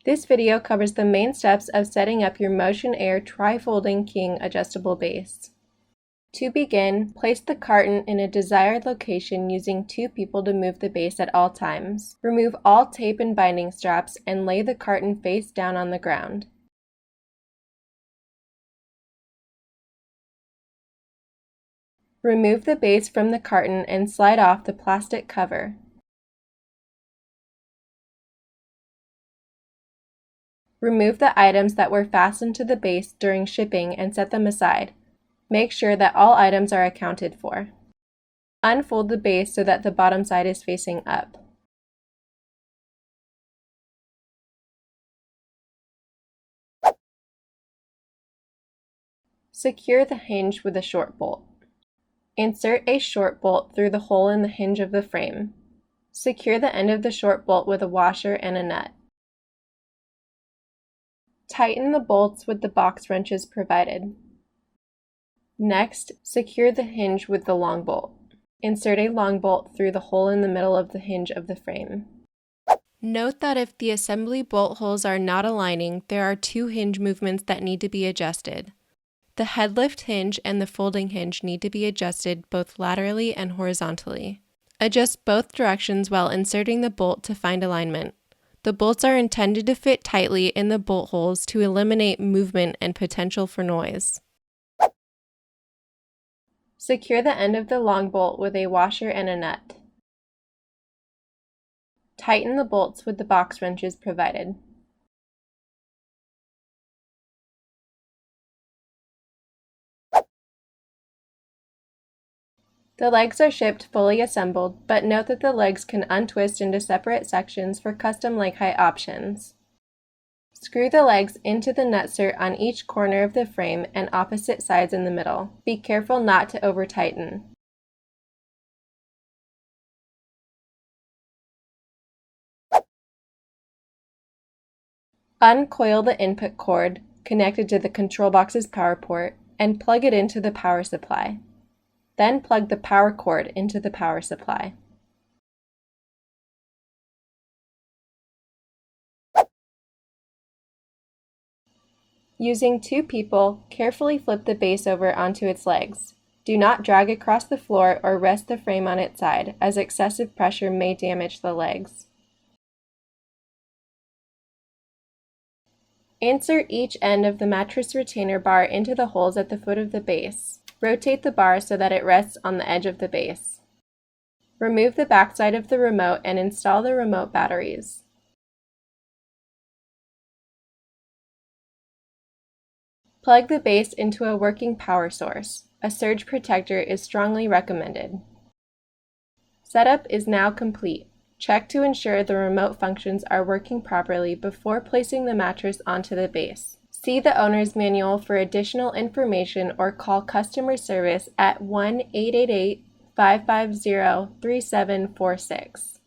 This video covers the main steps of setting up your Motion Air Tri-Folding King adjustable base. To begin, place the carton in a desired location using 2 people to move the base at all times. Remove all tape and binding straps and lay the carton face down on the ground. Remove the base from the carton and slide off the plastic cover. Remove the items that were fastened to the base during shipping and set them aside. Make sure that all items are accounted for. Unfold the base so that the bottom side is facing up. Secure the hinge with a short bolt. Insert a short bolt through the hole in the hinge of the frame. Secure the end of the short bolt with a washer and a nut. Tighten the bolts with the box wrenches provided. Next, secure the hinge with the long bolt. Insert a long bolt through the hole in the middle of the hinge of the frame. Note that if the assembly bolt holes are not aligning, there are 2 hinge movements that need to be adjusted. The head lift hinge and the folding hinge need to be adjusted both laterally and horizontally. Adjust both directions while inserting the bolt to find alignment. The bolts are intended to fit tightly in the bolt holes to eliminate movement and potential for noise. Secure the end of the long bolt with a washer and a nut. Tighten the bolts with the box wrenches provided. The legs are shipped fully assembled, but note that the legs can untwist into separate sections for custom leg height options. Screw the legs into the nutsert on each corner of the frame and opposite sides in the middle. Be careful not to over-tighten. Uncoil the input cord connected to the control box's power port and plug it into the power supply. Then plug the power cord into the power supply. Using 2 people, carefully flip the base over onto its legs. Do not drag across the floor or rest the frame on its side, as excessive pressure may damage the legs. Insert each end of the mattress retainer bar into the holes at the foot of the base. Rotate the bar so that it rests on the edge of the base. Remove the backside of the remote and install the remote batteries. Plug the base into a working power source. A surge protector is strongly recommended. Setup is now complete. Check to ensure the remote functions are working properly before placing the mattress onto the base. See the owner's manual for additional information or call customer service at 1-888-550-3746.